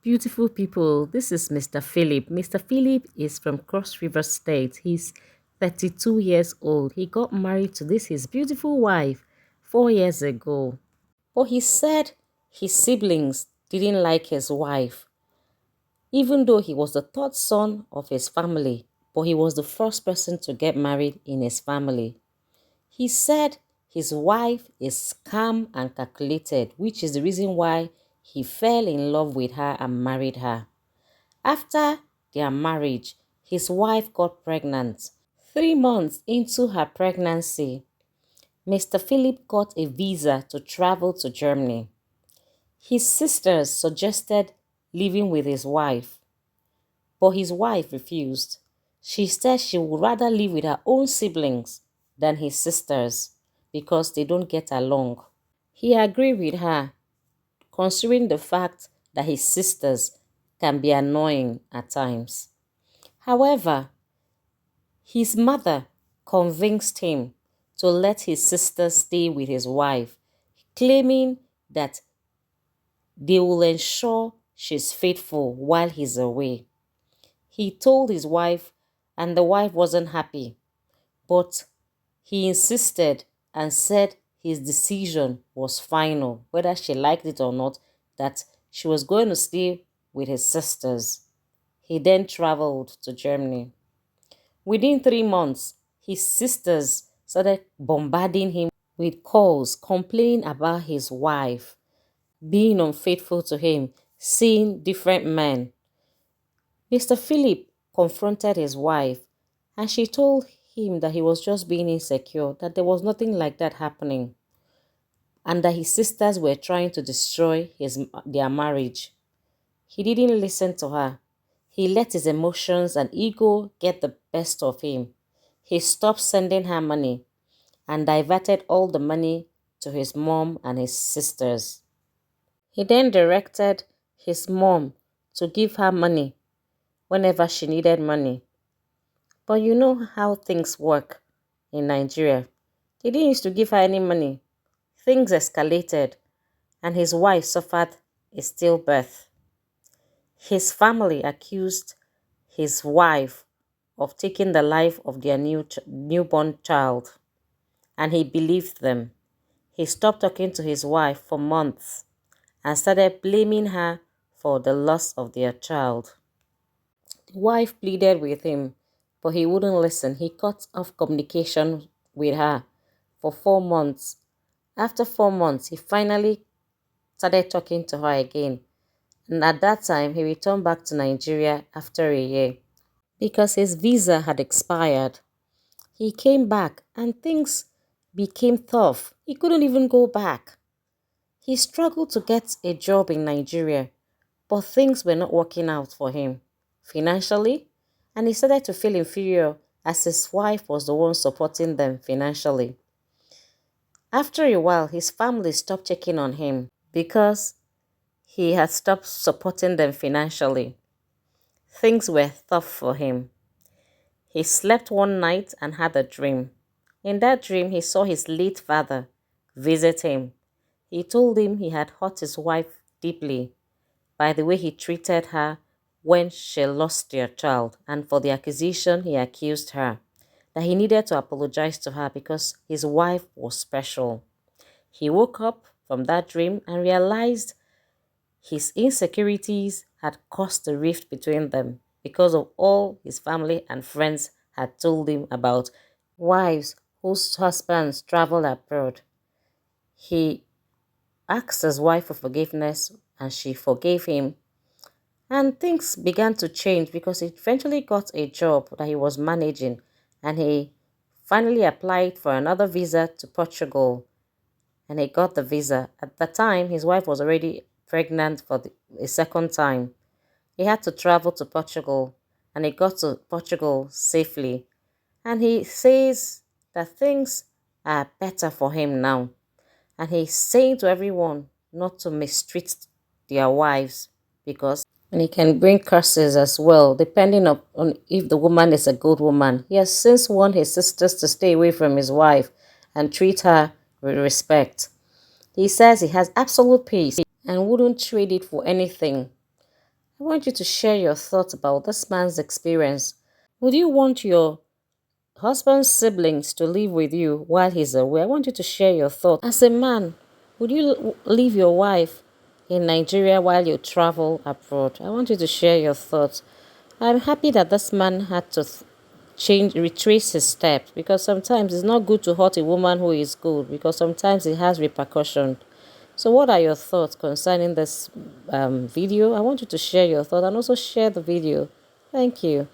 Beautiful people, this is Mr. Philip. Mr. Philip is from Cross River State. He's 32 years old. He got married to his beautiful wife 4 years ago. But he said his siblings didn't like his wife, even though he was the third son of his family, but he was the first person to get married in his family. He said his wife is calm and calculated, which is the reason why he fell in love with her and married her. After their marriage, his wife got pregnant. 3 months into her pregnancy, Mr. Philip got a visa to travel to Germany. His sisters suggested living with his wife, but his wife refused. She said she would rather live with her own siblings than his sisters because they don't get along. He agreed with her, considering the fact that his sisters can be annoying at times. However, his mother convinced him to let his sister stay with his wife, claiming that they will ensure she's faithful while he's away. He told his wife, and the wife wasn't happy, but he insisted and said his decision was final, whether she liked it or not, that she was going to stay with his sisters. He then traveled to Germany. Within 3 months, his sisters started bombarding him with calls, complaining about his wife being unfaithful to him, seeing different men. Mr. Philip confronted his wife, and she told him that he was just being insecure, that there was nothing like that happening, and that his sisters were trying to destroy their marriage. He didn't listen to her. He let his emotions and ego get the best of him. He stopped sending her money and diverted all the money to his mom and his sisters. He then directed his mom to give her money whenever she needed money. But you know how things work in Nigeria. They didn't used to give her any money. Things escalated, and his wife suffered a stillbirth. His family accused his wife of taking the life of their newborn child, and he believed them. He stopped talking to his wife for months and started blaming her for the loss of their child. The wife pleaded with him, but he wouldn't listen. He cut off communication with her for 4 months. After 4 months, he finally started talking to her again. And at that time, he returned back to Nigeria after a year because his visa had expired. He came back and things became tough. He couldn't even go back. He struggled to get a job in Nigeria, but things were not working out for him financially, and he started to feel inferior as his wife was the one supporting them financially. After a while, his family stopped checking on him because he had stopped supporting them financially. Things were tough for him. He slept one night and had a dream. In that dream, he saw his late father visit him. He told him he had hurt his wife deeply by the way he treated her when she lost their child, and for the accusation he accused her, that he needed to apologize to her because his wife was special. He woke up from that dream and realized his insecurities had caused a rift between them because of all his family and friends had told him about wives whose husbands travel abroad. He asked his wife for forgiveness and she forgave him. And things began to change because he eventually got a job that he was managing, and he finally applied for another visa to Portugal, and he got the visa. At the time, his wife was already pregnant for a second time. He had to travel to Portugal, and he got to Portugal safely. And he says that things are better for him now. And he's saying to everyone not to mistreat their wives because and it can bring curses as well, depending on if the woman is a good woman. He has since warned his sisters to stay away from his wife and treat her with respect. He says he has absolute peace and wouldn't trade it for anything. I want you to share your thoughts about this man's experience. Would you want your husband's siblings to live with you while he's away? I want you to share your thoughts. As a man, would you leave your wife in Nigeria while you travel abroad? I want you to share your thoughts. I'm happy that this man had to retrace his steps, because sometimes it's not good to hurt a woman who is good, because sometimes it has repercussions. So what are your thoughts concerning this video? I want you to share your thoughts and also share the video. Thank you.